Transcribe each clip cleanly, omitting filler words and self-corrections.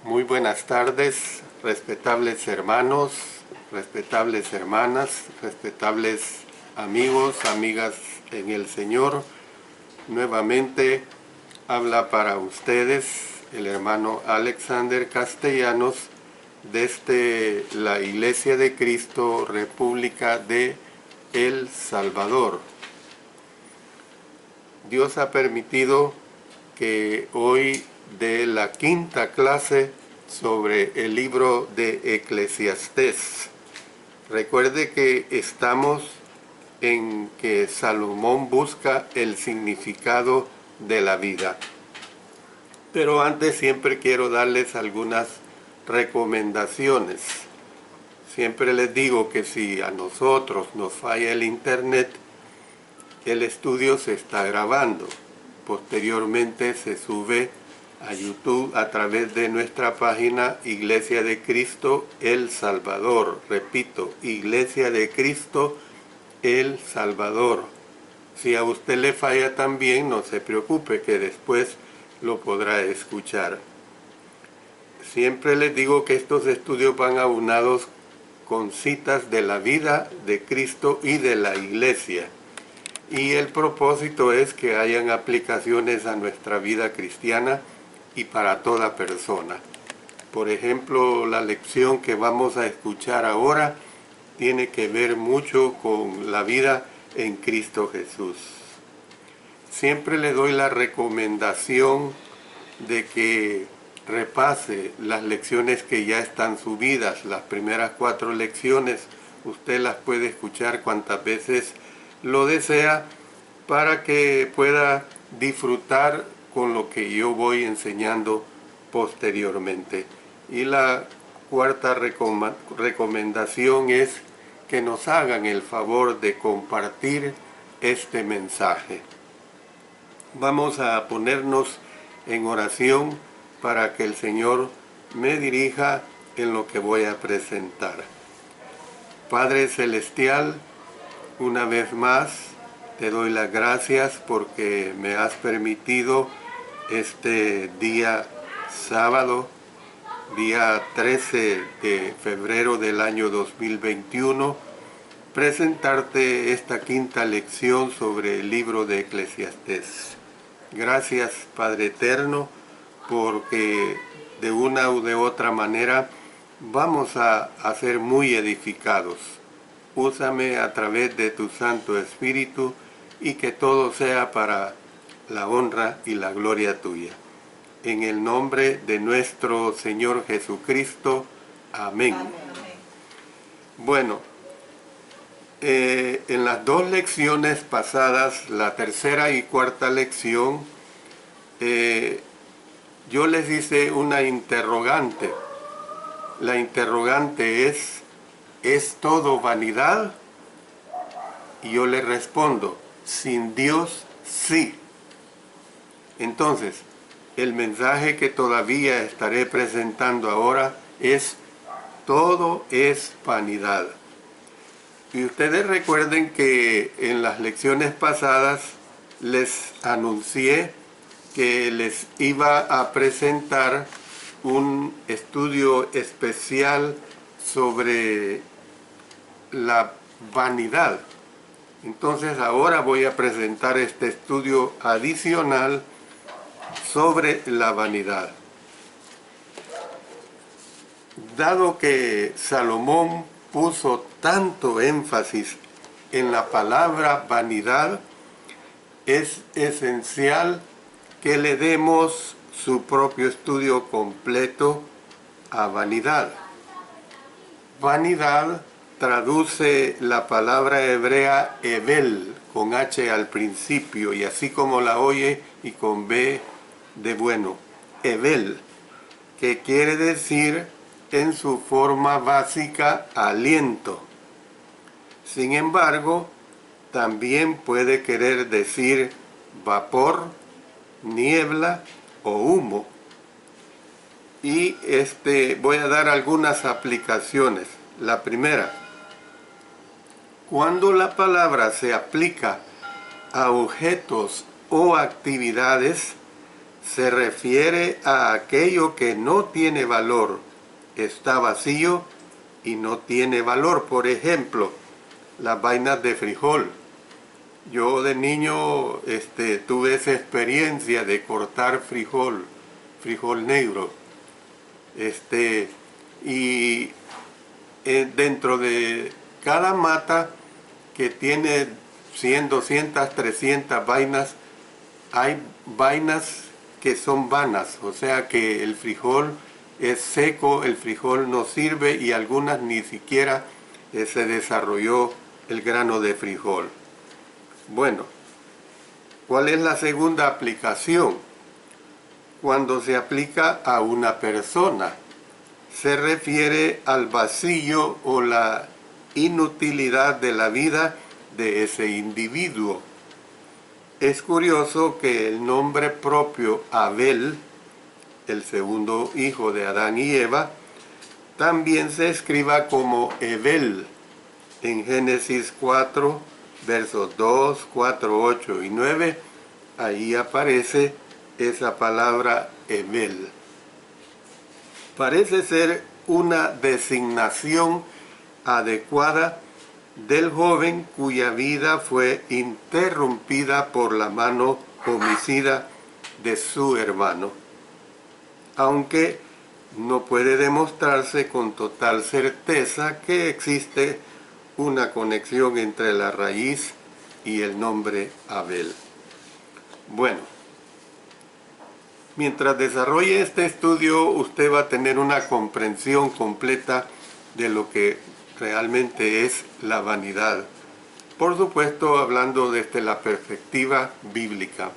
Muy buenas tardes, respetables hermanos, respetables hermanas, respetables amigos, amigas en el Señor. Nuevamente habla para ustedes el hermano Alexander Castellanos desde la Iglesia de Cristo, República de El Salvador. Dios ha permitido que hoy dé la quinta clase sobre el libro de Eclesiastés. Recuerde que estamos en que Salomón busca el significado de la vida. Pero antes siempre quiero darles algunas recomendaciones. Siempre les digo que si a nosotros nos falla el internet, el estudio se está grabando. Posteriormente se sube a YouTube a través de nuestra página Iglesia de Cristo El Salvador. Repito, Iglesia de Cristo El Salvador. Si a usted le falla también, no se preocupe, que después lo podrá escuchar. Siempre les digo que estos estudios van aunados con citas de la vida de Cristo y de la Iglesia. Y el propósito es que hayan aplicaciones a nuestra vida cristiana y para toda persona. Por ejemplo, la lección que vamos a escuchar ahora tiene que ver mucho con la vida en Cristo Jesús. Siempre le doy la recomendación de que repase las lecciones que ya están subidas. Las primeras 4 lecciones usted las puede escuchar cuantas veces lo desea para que pueda disfrutar con lo que yo voy enseñando posteriormente. Y la cuarta recomendación es que nos hagan el favor de compartir este mensaje. Vamos a ponernos en oración para que el Señor me dirija en lo que voy a presentar. Padre Celestial, una vez más te doy las gracias porque me has permitido este día sábado, día 13 de febrero del año 2021, presentarte esta quinta lección sobre el libro de Eclesiastés. Gracias, Padre Eterno, porque de una u de otra manera vamos a ser muy edificados. Úsame a través de tu Santo Espíritu y que todo sea para la honra y la gloria tuya. En el nombre de nuestro Señor Jesucristo. Amén. Amén. Bueno, en las 2 lecciones pasadas, la tercera y cuarta lección, yo les hice una interrogante. La interrogante ¿es todo vanidad? Y yo le respondo, sin Dios, sí. Entonces, el mensaje que todavía estaré presentando ahora es, todo es vanidad. Y ustedes recuerden que en las lecciones pasadas les anuncié que les iba a presentar un estudio especial sobre la vanidad. Entonces ahora voy a presentar este estudio adicional sobre la vanidad. Dado que Salomón puso tanto énfasis en la palabra vanidad, es esencial que le demos su propio estudio completo a vanidad. Vanidad traduce la palabra hebrea Evel, con H al principio, y así como la oye, y con B de bueno, Evel, que quiere decir en su forma básica aliento. Sin embargo, también puede querer decir vapor, niebla o humo. Y voy a dar algunas aplicaciones. La primera, cuando la palabra se aplica a objetos o actividades, se refiere a aquello que no tiene valor, está vacío y no tiene valor. Por ejemplo, las vainas de frijol. Yo de niño tuve esa experiencia de cortar frijol negro. Y dentro de cada mata que tiene 100, 200, 300 vainas, hay vainas que son vanas, o sea que el frijol es seco, el frijol no sirve y algunas ni siquiera se desarrolló el grano de frijol. Bueno, ¿cuál es la segunda aplicación? Cuando se aplica a una persona, se refiere al vacío o la inutilidad de la vida de ese individuo. Es curioso que el nombre propio Abel, el segundo hijo de Adán y Eva, también se escriba como Ebel en Génesis 4, versos 2, 4, 8 y 9. Ahí aparece esa palabra Ebel. Parece ser una designación adecuada del joven cuya vida fue interrumpida por la mano homicida de su hermano, aunque no puede demostrarse con total certeza que existe una conexión entre la raíz y el nombre Abel. Bueno, mientras desarrolle este estudio, usted va a tener una comprensión completa de lo que realmente es la vanidad. Por supuesto, hablando desde la perspectiva bíblica.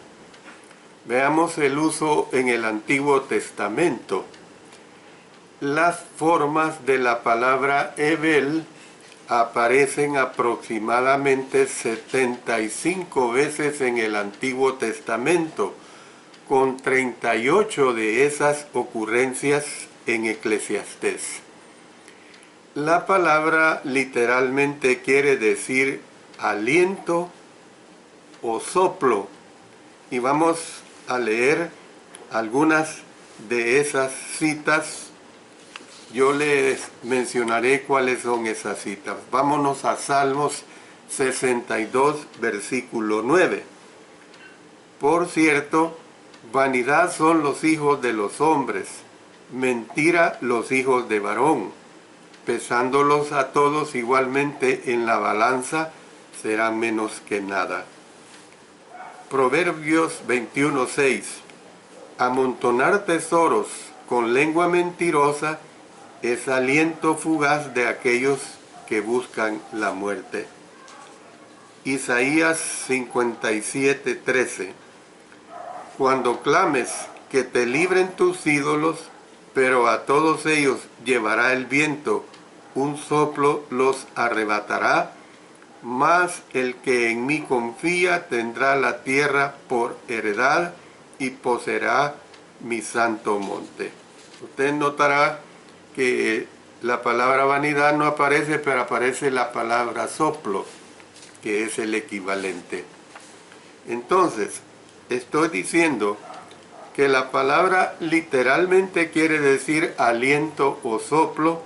Veamos el uso en el Antiguo Testamento. Las formas de la palabra Ebel aparecen aproximadamente 75 veces en el Antiguo Testamento, con 38 de esas ocurrencias en Eclesiastés. La palabra literalmente quiere decir aliento o soplo, y vamos a leer algunas de esas citas. Yo les mencionaré cuáles son esas citas. Vámonos a Salmos 62, versículo 9. Por cierto, vanidad son los hijos de los hombres, mentira los hijos de varón. Pesándolos a todos igualmente en la balanza, serán menos que nada. Proverbios 21:6. Amontonar tesoros con lengua mentirosa es aliento fugaz de aquellos que buscan la muerte. Isaías 57:13. Cuando clames que te libren tus ídolos, pero a todos ellos llevará el viento, un soplo los arrebatará, mas el que en mí confía tendrá la tierra por heredad y poseerá mi santo monte. Usted notará que la palabra vanidad no aparece, pero aparece la palabra soplo, que es el equivalente. Entonces, estoy diciendo que la palabra literalmente quiere decir aliento o soplo.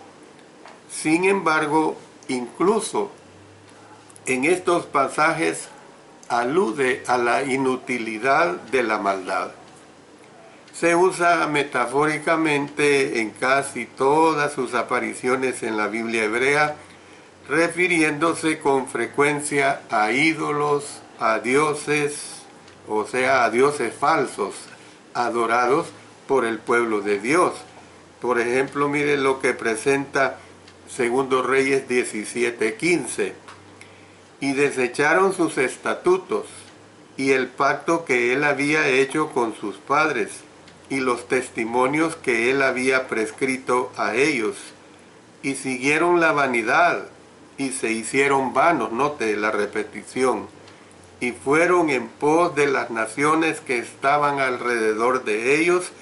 Sin embargo, incluso en estos pasajes alude a la inutilidad de la maldad. Se usa metafóricamente en casi todas sus apariciones en la Biblia hebrea, refiriéndose con frecuencia a ídolos, a dioses, o sea, a dioses falsos, adorados por el pueblo de Dios. Por ejemplo, mire lo que presenta Segundo Reyes 17:15. Y desecharon sus estatutos y el pacto que él había hecho con sus padres y los testimonios que él había prescrito a ellos, y siguieron la vanidad y se hicieron vanos, note la repetición, y fueron en pos de las naciones que estaban alrededor de ellos,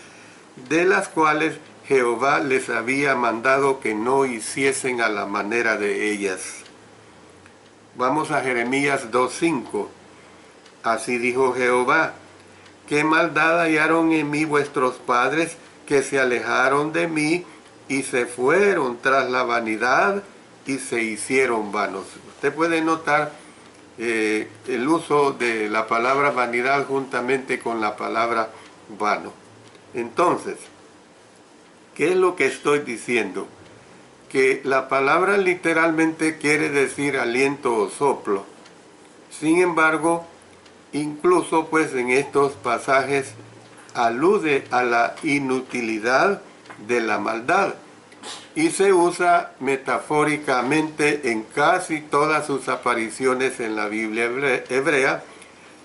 de las cuales Jehová les había mandado que no hiciesen a la manera de ellas. Vamos a Jeremías 2:5. Así dijo Jehová, ¿Qué maldad hallaron en mí vuestros padres, que se alejaron de mí y se fueron tras la vanidad y se hicieron vanos? Usted puede notar el uso de la palabra vanidad juntamente con la palabra vano. Entonces, ¿qué es lo que estoy diciendo? Que la palabra literalmente quiere decir aliento o soplo. Sin embargo, incluso pues en estos pasajes alude a la inutilidad de la maldad y se usa metafóricamente en casi todas sus apariciones en la Biblia hebrea,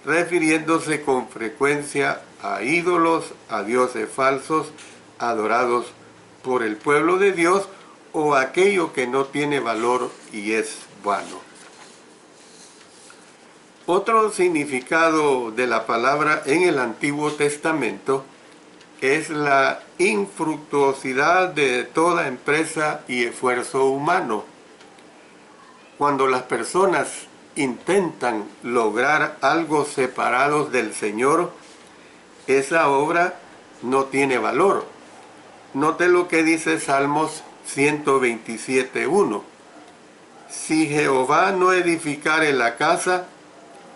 refiriéndose con frecuencia a ídolos, a dioses falsos, adorados por el pueblo de Dios, o aquello que no tiene valor y es vano. Otro significado de la palabra en el Antiguo Testamento es la infructuosidad de toda empresa y esfuerzo humano. Cuando las personas intentan lograr algo separados del Señor, esa obra no tiene valor. Note lo que dice Salmos 127:1. Si Jehová no edificare la casa,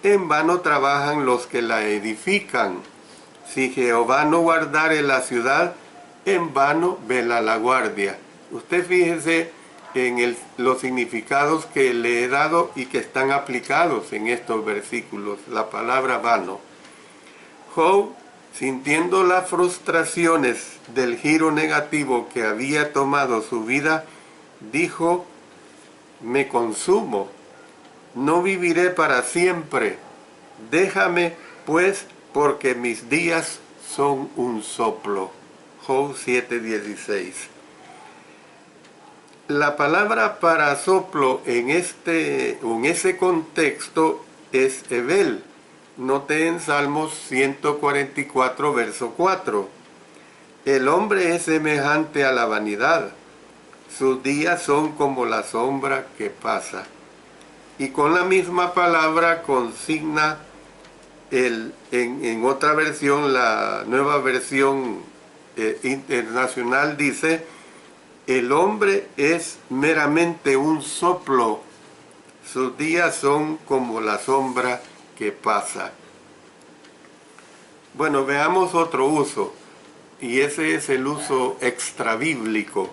en vano trabajan los que la edifican. Si Jehová no guardare la ciudad, en vano vela la guardia. Usted fíjese en los significados que le he dado y que están aplicados en estos versículos. La palabra vano. Job, sintiendo las frustraciones del giro negativo que había tomado su vida, dijo: me consumo, no viviré para siempre. Déjame, pues, porque mis días son un soplo. Job 7:16. La palabra para soplo en ese contexto es Hebel. Note en Salmos 144, verso 4. El hombre es semejante a la vanidad. Sus días son como la sombra que pasa. Y con la misma palabra consigna en otra versión, la nueva versión internacional dice: el hombre es meramente un soplo, sus días son como la sombra que pasa. Bueno, veamos otro uso, y ese es el uso extrabíblico.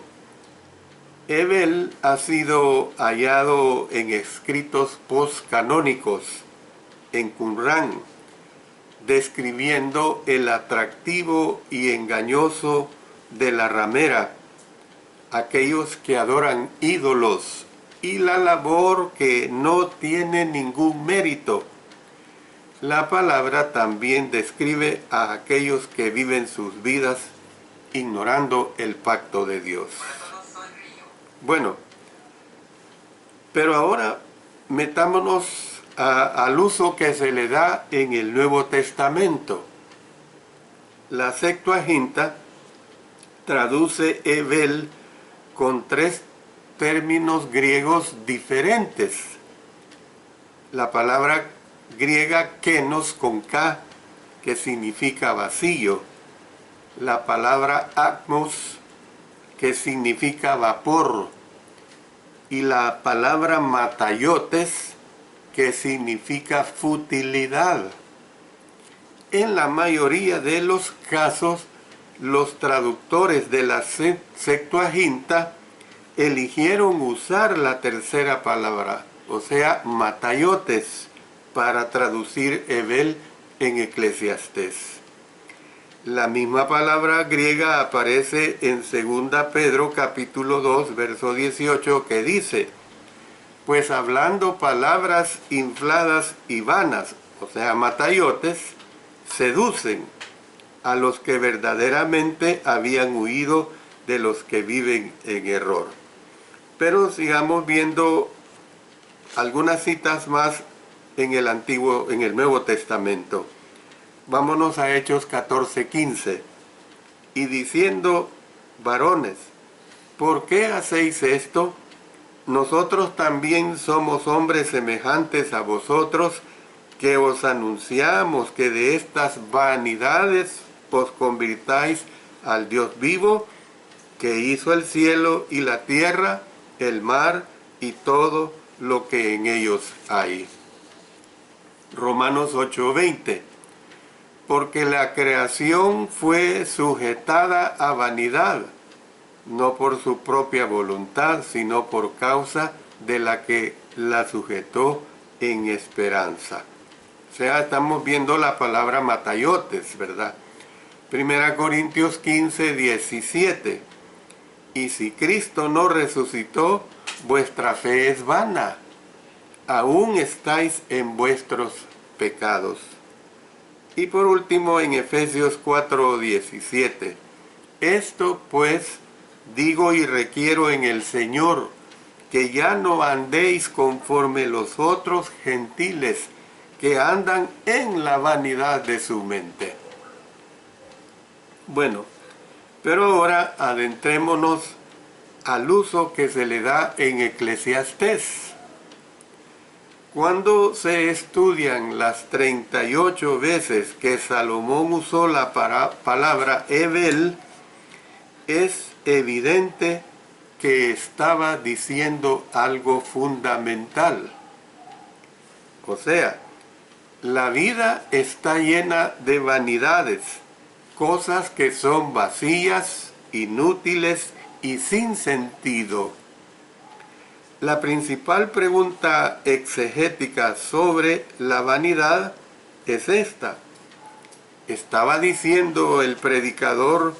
Hebel ha sido hallado en escritos postcanónicos en Qumrán, describiendo el atractivo y engañoso de la ramera, aquellos que adoran ídolos, y la labor que no tiene ningún mérito. La palabra también describe a aquellos que viven sus vidas ignorando el pacto de Dios. Bueno, pero ahora metámonos al uso que se le da en el Nuevo Testamento. La Septuaginta traduce Hebel con 3 términos griegos diferentes. La palabra griega kenos con K, que significa vacío. La palabra atmos, que significa vapor. Y la palabra matayotes, que significa futilidad. En la mayoría de los casos, los traductores de la Septuaginta eligieron usar la tercera palabra, o sea, matayotes, para traducir Hebel en Eclesiastés. La misma palabra griega aparece en 2 Pedro capítulo 2, verso 18, que dice: pues hablando palabras infladas y vanas, o sea, matayotes, seducen a los que verdaderamente habían huido de los que viven en error. Pero sigamos viendo algunas citas más en el Nuevo Testamento. Vámonos a Hechos 14:15. Y diciendo: varones, ¿por qué hacéis esto? Nosotros también somos hombres semejantes a vosotros, que os anunciamos que de estas vanidades os convirtáis al Dios vivo, que hizo el cielo y la tierra, el mar y todo lo que en ellos hay. Romanos 8:20. Porque la creación fue sujetada a vanidad, no por su propia voluntad, sino por causa de la que la sujetó en esperanza. O sea, estamos viendo la palabra matayotes, ¿verdad? 1 Corintios 15:17. Y si Cristo no resucitó, vuestra fe es vana. Aún estáis en vuestros pecados. Y por último en Efesios 4:17. Esto pues digo y requiero en el Señor, que ya no andéis conforme los otros gentiles, que andan en la vanidad de su mente. Bueno, pero ahora adentrémonos al uso que se le da en Eclesiastés. Cuando se estudian las 38 veces que Salomón usó la palabra Hebel, es evidente que estaba diciendo algo fundamental. O sea, la vida está llena de vanidades, cosas que son vacías, inútiles y sin sentido. La principal pregunta exegética sobre la vanidad es esta. ¿Estaba diciendo el predicador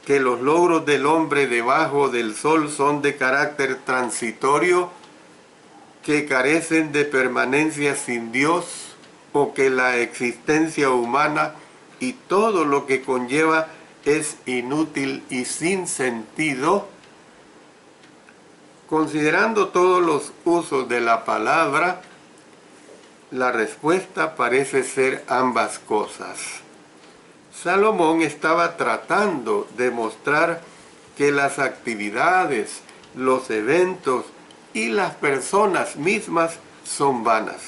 que los logros del hombre debajo del sol son de carácter transitorio, que carecen de permanencia sin Dios, o que la existencia humana y todo lo que conlleva es inútil y sin sentido? Considerando todos los usos de la palabra, la respuesta parece ser ambas cosas. Salomón estaba tratando de mostrar que las actividades, los eventos y las personas mismas son vanas.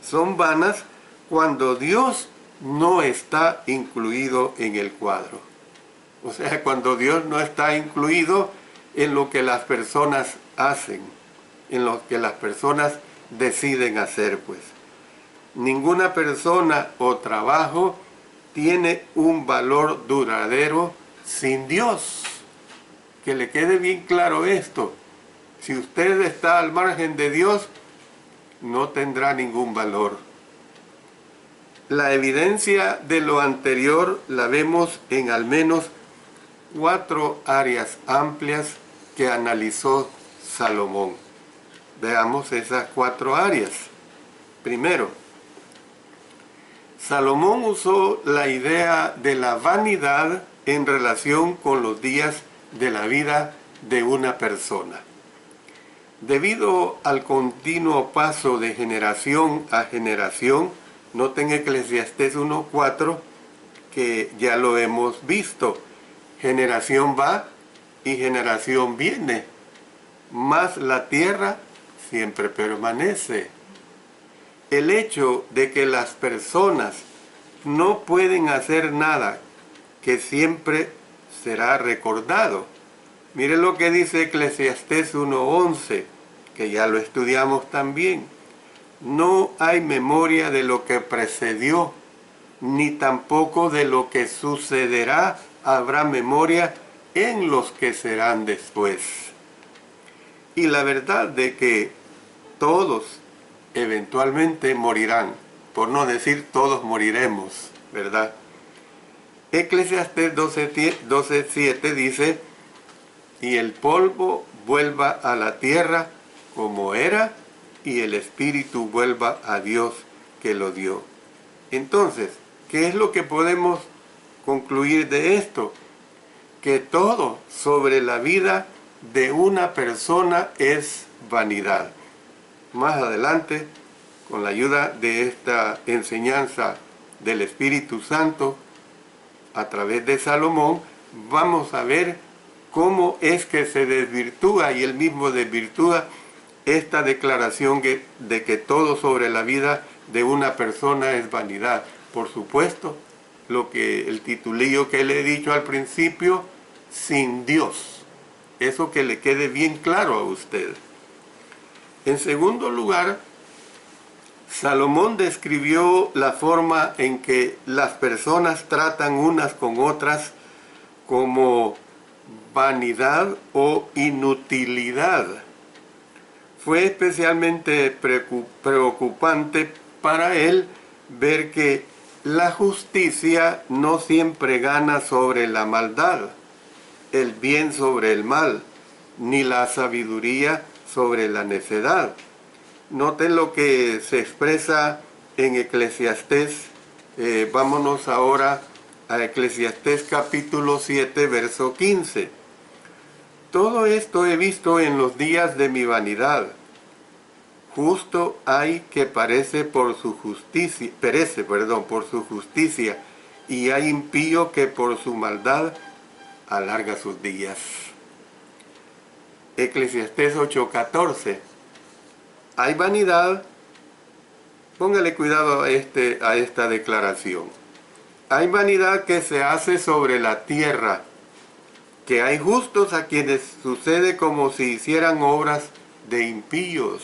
Son vanas cuando Dios no está incluido en el cuadro. O sea, cuando Dios no está incluido en lo que las personas hacen, en lo que las personas deciden hacer, pues. Ninguna persona o trabajo tiene un valor duradero sin Dios. Que le quede bien claro esto. Si usted está al margen de Dios, no tendrá ningún valor. La evidencia de lo anterior la vemos en al menos 4 áreas amplias que analizó Salomón. Veamos esas 4 áreas. Primero, Salomón usó la idea de la vanidad en relación con los días de la vida de una persona. Debido al continuo paso de generación a generación, noten Eclesiastés 1:4, que ya lo hemos visto. Generación va y generación viene, mas la tierra siempre permanece. El hecho de que las personas no pueden hacer nada que siempre será recordado. Mire lo que dice Eclesiastés 1:11, que ya lo estudiamos también. No hay memoria de lo que precedió, ni tampoco de lo que sucederá habrá memoria en los que serán después. Y la verdad de que todos eventualmente morirán, por no decir todos moriremos, ¿verdad? Eclesiastés 12:7 dice, y el polvo vuelva a la tierra como era, y el espíritu vuelva a Dios que lo dio. Entonces, ¿qué es lo que podemos concluir de esto? Que todo sobre la vida de una persona es vanidad. Más adelante, con la ayuda de esta enseñanza del Espíritu Santo, a través de Salomón, vamos a ver cómo es que se desvirtúa y él mismo desvirtúa esta declaración de que todo sobre la vida de una persona es vanidad. Por supuesto, el titulillo que le he dicho al principio, sin Dios. Eso que le quede bien claro a usted. En segundo lugar, Salomón describió la forma en que las personas tratan unas con otras como vanidad o inutilidad. Fue especialmente preocupante para él ver que la justicia no siempre gana sobre la maldad, el bien sobre el mal, ni la sabiduría sobre la necedad. Noten lo que se expresa en Eclesiastés. Vámonos ahora a Eclesiastés capítulo 7, verso 15. Todo esto he visto en los días de mi vanidad. Justo hay que perece por su justicia, y hay impío que por su maldad alarga sus días. Eclesiastés 8:14. Hay vanidad, póngale cuidado a esta declaración. Hay vanidad que se hace sobre la tierra, que hay justos a quienes sucede como si hicieran obras de impíos,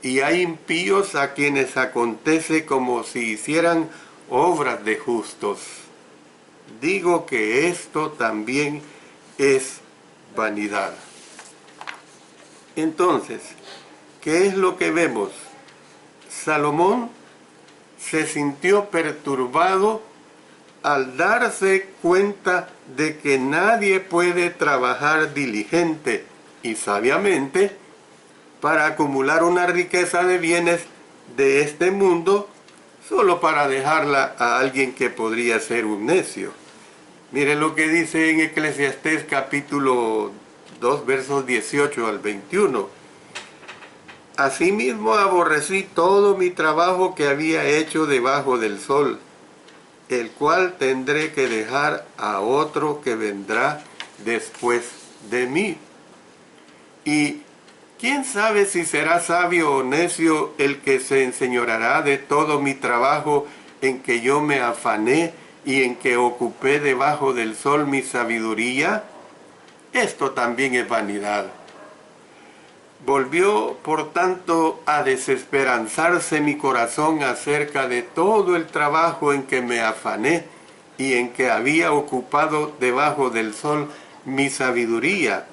y hay impíos a quienes acontece como si hicieran obras de justos. Digo que esto también es vanidad. Entonces, ¿qué es lo que vemos? Salomón se sintió perturbado al darse cuenta de que nadie puede trabajar diligente y sabiamente para acumular una riqueza de bienes de este mundo solo para dejarla a alguien que podría ser un necio. Miren lo que dice en Eclesiastés capítulo 2 versos 18 al 21. Asimismo aborrecí todo mi trabajo que había hecho debajo del sol, el cual tendré que dejar a otro que vendrá después de mí. Y quién sabe si será sabio o necio el que se enseñoreará de todo mi trabajo en que yo me afané y en que ocupé debajo del sol mi sabiduría. Esto también es vanidad. Volvió, por tanto, a desesperanzarse mi corazón acerca de todo el trabajo en que me afané y en que había ocupado debajo del sol mi sabiduría.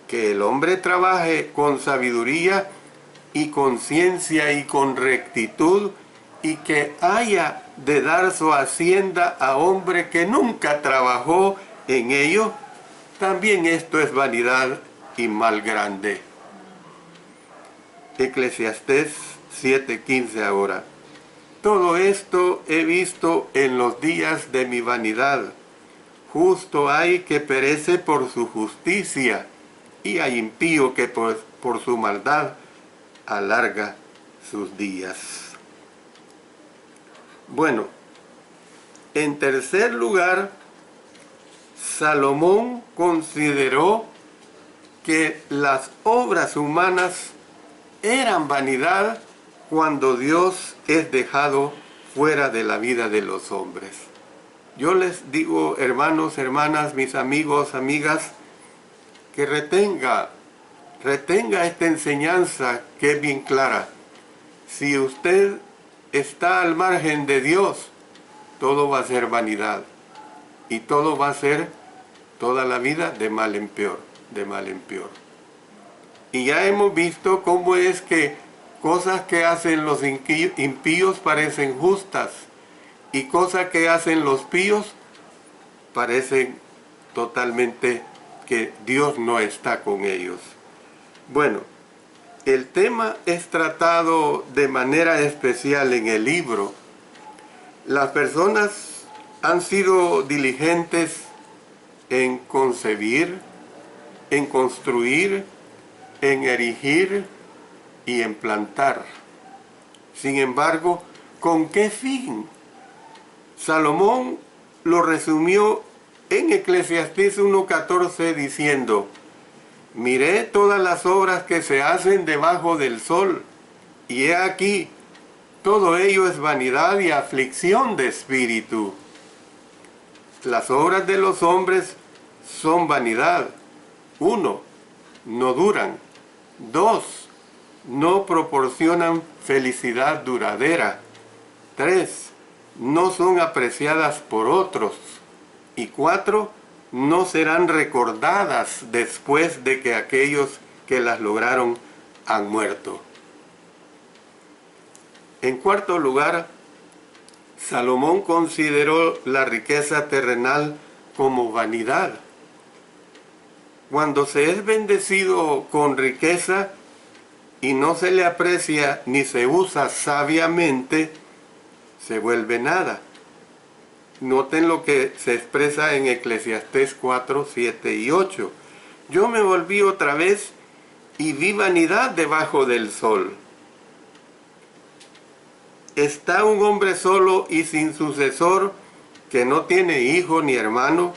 Que el hombre trabaje con sabiduría y con ciencia y con rectitud, y que haya de dar su hacienda a hombre que nunca trabajó en ello, también esto es vanidad y mal grande. Eclesiastés 7:15 ahora. Todo esto he visto en los días de mi vanidad. Justo hay que perece por su justicia, y hay impío que por su maldad alarga sus días. Bueno, en tercer lugar, Salomón consideró que las obras humanas eran vanidad cuando Dios es dejado fuera de la vida de los hombres. Yo les digo, hermanos, hermanas, mis amigos, amigas, que retenga esta enseñanza que es bien clara. Si usted está al margen de Dios, todo va a ser vanidad. Y todo va a ser toda la vida de mal en peor, de mal en peor. Y ya hemos visto cómo es que cosas que hacen los impíos parecen justas, y cosas que hacen los píos parecen totalmente que Dios no está con ellos. Bueno, el tema es tratado de manera especial en el libro. Las personas han sido diligentes en concebir, en construir, en erigir y en plantar. Sin embargo, ¿con qué fin? Salomón lo resumió en Eclesiastés 1:14 diciendo: miré todas las obras que se hacen debajo del sol, y he aquí, todo ello es vanidad y aflicción de espíritu. Las obras de los hombres son vanidad. 1, no duran. 2, no proporcionan felicidad duradera. 3, no son apreciadas por otros. Y 4, no serán recordadas después de que aquellos que las lograron han muerto. En cuarto lugar, Salomón consideró la riqueza terrenal como vanidad. Cuando se es bendecido con riqueza y no se le aprecia ni se usa sabiamente, se vuelve nada. Noten lo que se expresa en Eclesiastés 4, 7 y 8. Yo me volví otra vez y vi vanidad debajo del sol. Está un hombre solo y sin sucesor, que no tiene hijo ni hermano,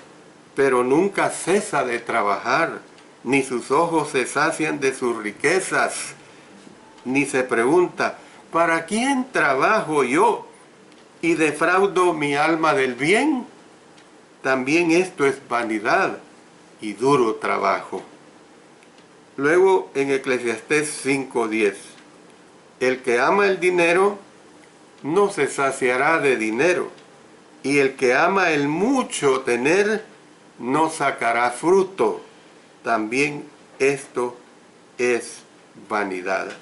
pero nunca cesa de trabajar, ni sus ojos se sacian de sus riquezas, ni se pregunta, ¿para quién trabajo yo y defraudo mi alma del bien? También esto es vanidad y duro trabajo. Luego en Eclesiastés 5:10, el que ama el dinero no se saciará de dinero, y el que ama el mucho tener no sacará fruto. También esto es vanidad.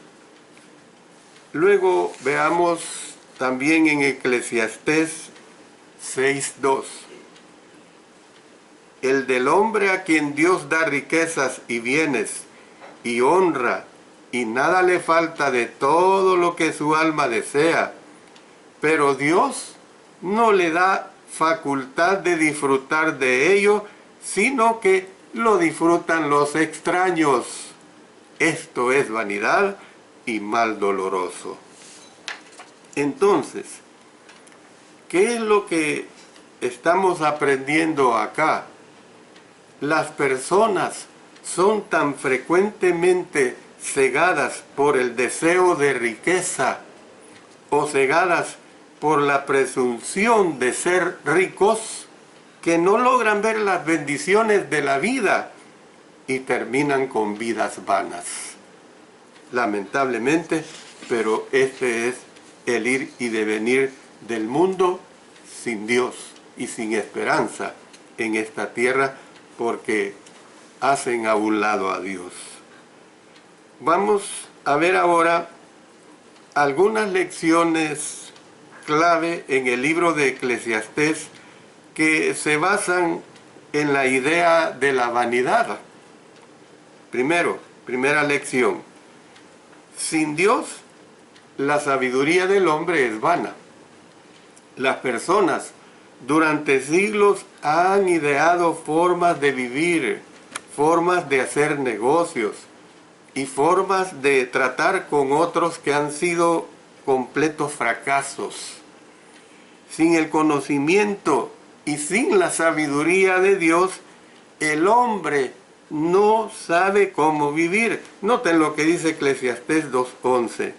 Luego veamos también en Eclesiastés 6:2. El del hombre a quien Dios da riquezas y bienes y honra, y nada le falta de todo lo que su alma desea, pero Dios no le da facultad de disfrutar de ello, sino que lo disfrutan los extraños. Esto es vanidad y mal doloroso. Entonces, ¿qué es lo que estamos aprendiendo acá? Las personas son tan frecuentemente cegadas por el deseo de riqueza o cegadas por la presunción de ser ricos, que no logran ver las bendiciones de la vida y terminan con vidas vanas. Lamentablemente, pero este es el ir y devenir del mundo sin Dios y sin esperanza en esta tierra, porque hacen a un lado a Dios. Vamos a ver ahora algunas lecciones clave en el libro de Eclesiastés que se basan en la idea de la vanidad. Primera lección. Sin Dios, la sabiduría del hombre es vana. Las personas durante siglos han ideado formas de vivir, formas de hacer negocios y formas de tratar con otros que han sido completos fracasos. Sin el conocimiento y sin la sabiduría de Dios, el hombre no sabe cómo vivir. Noten lo que dice Eclesiastés 2:11.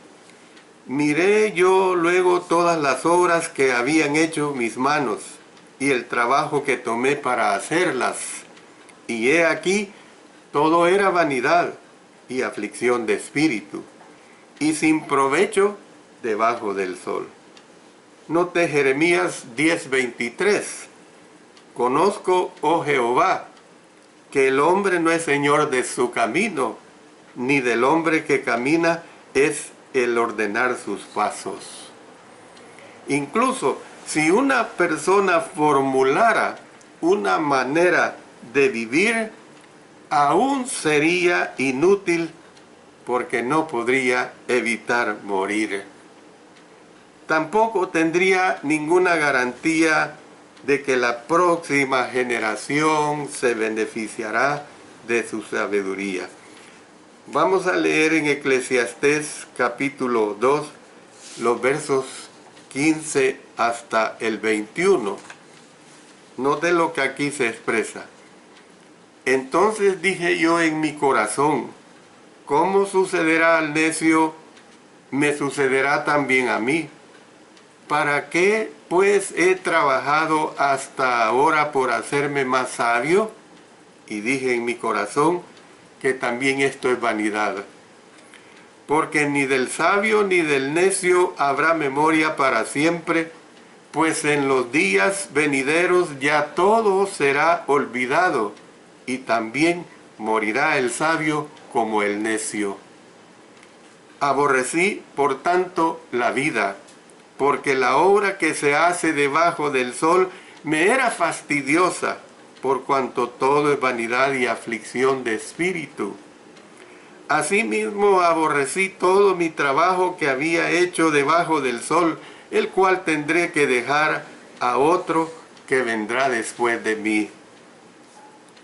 Miré yo luego todas las obras que habían hecho mis manos y el trabajo que tomé para hacerlas. Y he aquí, todo era vanidad y aflicción de espíritu, y sin provecho debajo del sol. Note Jeremías 10:23. Conozco, oh Jehová, que el hombre no es señor de su camino, ni del hombre que camina es el ordenar sus pasos. Incluso si una persona formulara una manera de vivir, aún sería inútil porque no podría evitar morir. Tampoco tendría ninguna garantía de que la próxima generación se beneficiará de su sabiduría. Vamos a leer en Eclesiastés capítulo 2, los versos 15 hasta el 21. Note lo que aquí se expresa. Entonces dije yo en mi corazón, ¿cómo sucederá al necio me sucederá también a mí. ¿Para qué pues he trabajado hasta ahora por hacerme más sabio? Y dije en mi corazón que también esto es vanidad. Porque ni del sabio ni del necio habrá memoria para siempre, pues en los días venideros ya todo será olvidado, y también morirá el sabio como el necio. Aborrecí, por tanto, la vida, porque la obra que se hace debajo del sol me era fastidiosa, por cuanto todo es vanidad y aflicción de espíritu. Asimismo aborrecí todo mi trabajo que había hecho debajo del sol, el cual tendré que dejar a otro que vendrá después de mí.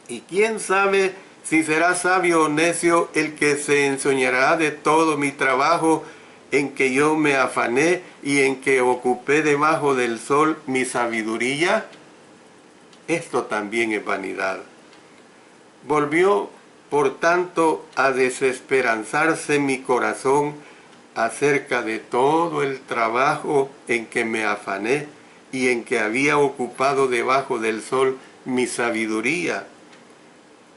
Y quién sabe si será sabio o necio el que se ensoñará de todo mi trabajo en que yo me afané y en que ocupé debajo del sol mi sabiduría. Esto también es vanidad. Volvió, por tanto, a desesperanzarse mi corazón acerca de todo el trabajo en que me afané y en que había ocupado debajo del sol mi sabiduría.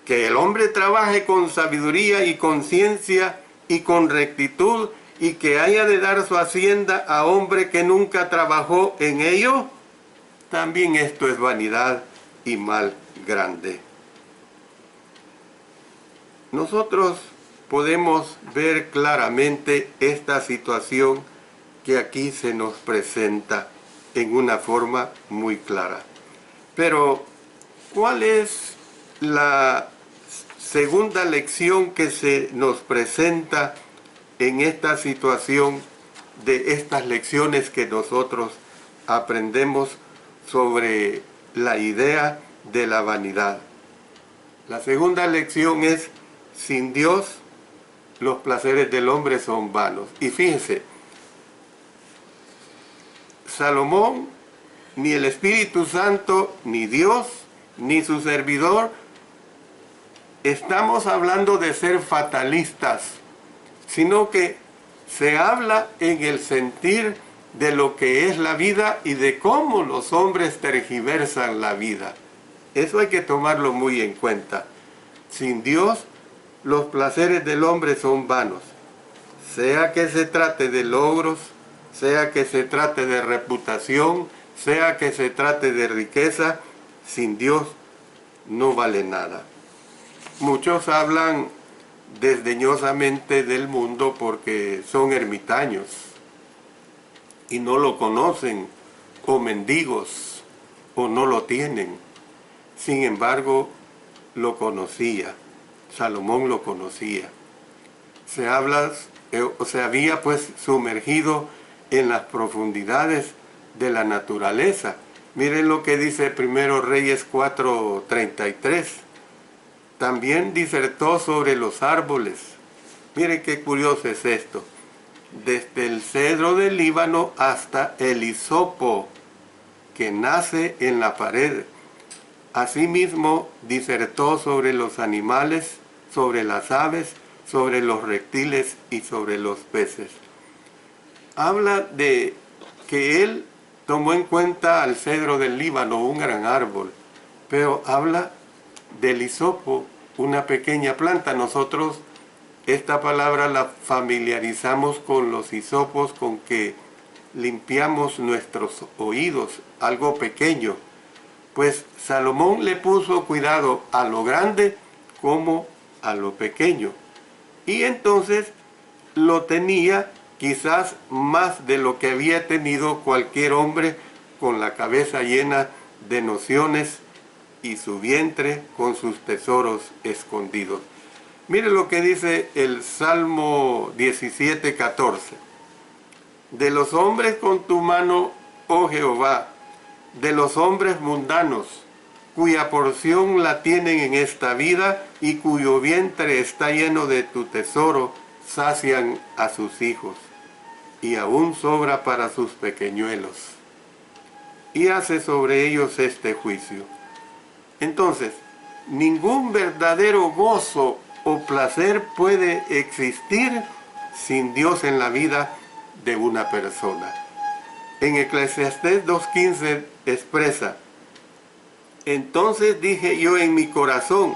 Que el hombre trabaje con sabiduría y con ciencia y con rectitud, y que haya de dar su hacienda a hombre que nunca trabajó en ello, también esto es vanidad y mal grande. Nosotros podemos ver claramente esta situación que aquí se nos presenta en una forma muy clara. Pero, ¿cuál es la segunda lección que se nos presenta en esta situación de estas lecciones que nosotros aprendemos sobre la idea de la vanidad? La segunda lección es: sin Dios, los placeres del hombre son vanos. Y fíjense, Salomón, ni el Espíritu Santo, ni Dios, ni su servidor, estamos hablando de ser fatalistas, sino que se habla en el sentir de lo que es la vida y de cómo los hombres tergiversan la vida. Eso hay que tomarlo muy en cuenta. Sin Dios, los placeres del hombre son vanos. Sea que se trate de logros, sea que se trate de reputación, sea que se trate de riqueza, sin Dios no vale nada. Muchos hablan desdeñosamente del mundo porque son ermitaños y no lo conocen, o mendigos, o no lo tienen. Sin embargo, lo conocía. Salomón lo conocía. Se había pues sumergido en las profundidades de la naturaleza. Miren lo que dice Primero Reyes 4:33. También disertó sobre los árboles. Miren qué curioso es esto. Desde el cedro del Líbano hasta el hisopo que nace en la pared. Asimismo disertó sobre los animales, sobre las aves, sobre los reptiles y sobre los peces. Habla de que él tomó en cuenta al cedro del Líbano, un gran árbol, pero habla del hisopo, una pequeña planta. Nosotros esta palabra la familiarizamos con los hisopos con que limpiamos nuestros oídos, algo pequeño. Pues Salomón le puso cuidado a lo grande como a lo pequeño. Y entonces lo tenía quizás más de lo que había tenido cualquier hombre con la cabeza llena de nociones y su vientre con sus tesoros escondidos. Mire lo que dice el Salmo 17:14. De los hombres con tu mano, oh Jehová, de los hombres mundanos, cuya porción la tienen en esta vida y cuyo vientre está lleno de tu tesoro, sacian a sus hijos, y aún sobra para sus pequeñuelos, y hace sobre ellos este juicio. Entonces, ningún verdadero gozo o placer puede existir sin Dios en la vida de una persona. En Eclesiastés 2:15 expresa: entonces dije yo en mi corazón,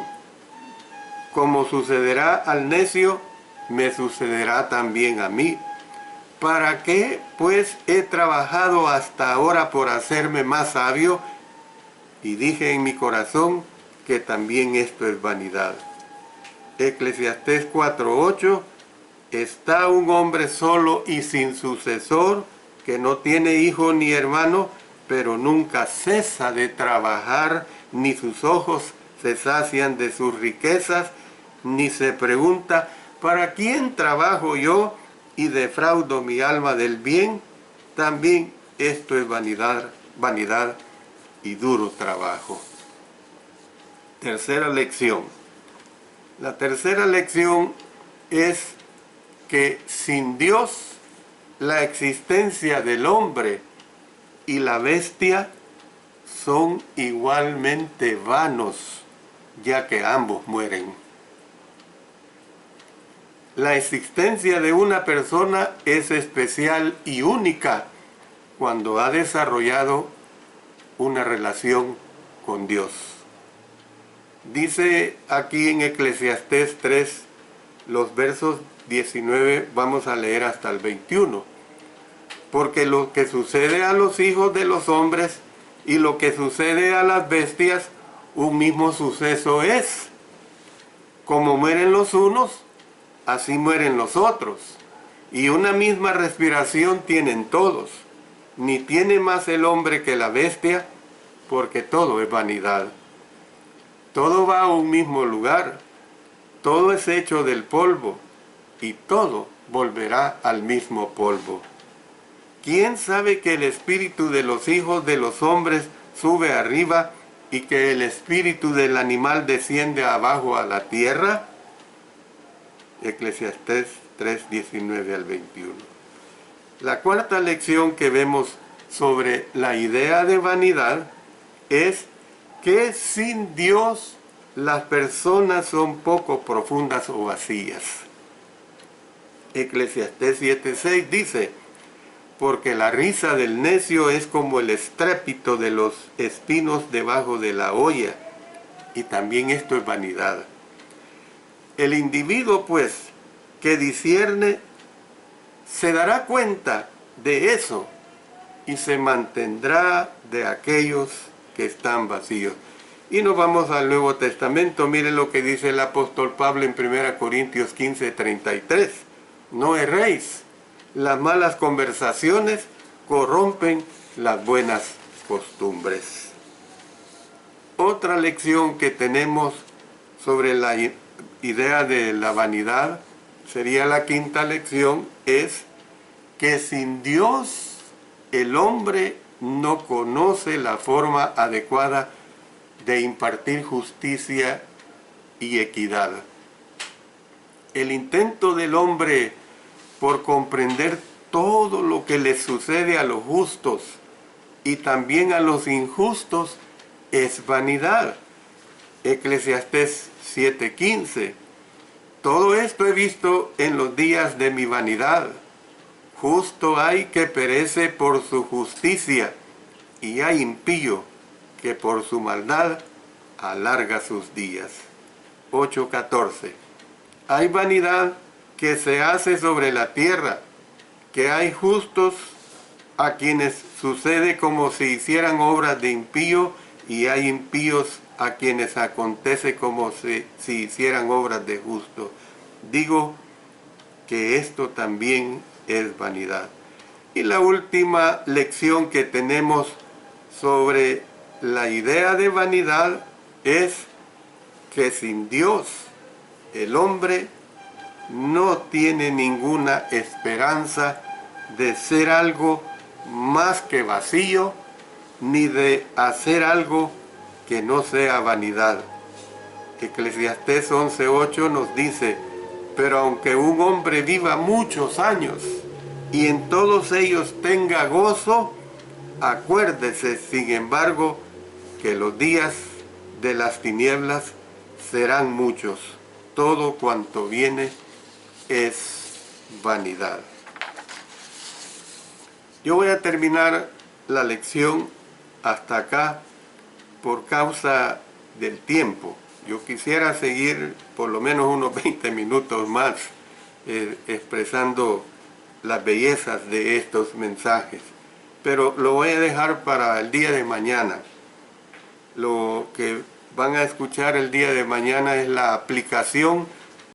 como sucederá al necio, me sucederá también a mí. ¿Para qué, pues, he trabajado hasta ahora por hacerme más sabio? Y dije en mi corazón que también esto es vanidad. Eclesiastés 4:8: está un hombre solo y sin sucesor, que no tiene hijo ni hermano, pero nunca cesa de trabajar, ni sus ojos se sacian de sus riquezas, ni se pregunta, ¿para quién trabajo yo y defraudo mi alma del bien? También esto es vanidad, vanidad y duro trabajo. Tercera lección. La tercera lección es que sin Dios la existencia del hombre y la bestia son igualmente vanos, ya que ambos mueren. La existencia de una persona es especial y única cuando ha desarrollado una relación con Dios. Dice aquí en Eclesiastés 3, los versos 19, vamos a leer hasta el 21. Porque lo que sucede a los hijos de los hombres y lo que sucede a las bestias, un mismo suceso es. Como mueren los unos, así mueren los otros. Y una misma respiración tienen todos. Ni tiene más el hombre que la bestia, porque todo es vanidad. Todo va a un mismo lugar. Todo es hecho del polvo, y todo volverá al mismo polvo. ¿Quién sabe que el espíritu de los hijos de los hombres sube arriba y que el espíritu del animal desciende abajo a la tierra? Eclesiastés 3, 19 al 21. La cuarta lección que vemos sobre la idea de vanidad es que sin Dios las personas son poco profundas o vacías. Eclesiastés 7:6 dice: porque la risa del necio es como el estrépito de los espinos debajo de la olla, y también esto es vanidad. El individuo, pues, que discierne, se dará cuenta de eso y se mantendrá de aquellos que están vacíos. Y nos vamos al Nuevo Testamento. Miren lo que dice el apóstol Pablo en 1 Corintios 15:33. No erréis. Las malas conversaciones corrompen las buenas costumbres. Otra lección que tenemos sobre la idea de la vanidad, sería la quinta lección, es que sin Dios el hombre no conoce la forma adecuada de impartir justicia y equidad. El intento del hombre por comprender todo lo que les sucede a los justos y también a los injustos es vanidad. Eclesiastés 7:15. Todo esto he visto en los días de mi vanidad. Justo hay que perece por su justicia, y hay impío que por su maldad alarga sus días. 8:14. Hay vanidad que se hace sobre la tierra, que hay justos a quienes sucede como si hicieran obras de impío, y hay impíos a quienes acontece como si hicieran obras de justo. Digo que esto también es vanidad. Y la última lección que tenemos sobre la idea de vanidad es que sin Dios el hombre no tiene ninguna esperanza de ser algo más que vacío, ni de hacer algo que no sea vanidad. Eclesiastés 11:8 nos dice: pero aunque un hombre viva muchos años y en todos ellos tenga gozo, acuérdese, sin embargo, que los días de las tinieblas serán muchos. Todo cuanto viene es vanidad. Yo voy a terminar la lección hasta acá por causa del tiempo. Yo quisiera seguir por lo menos unos 20 minutos más expresando las bellezas de estos mensajes, pero lo voy a dejar para el día de mañana. Lo que van a escuchar el día de mañana es la aplicación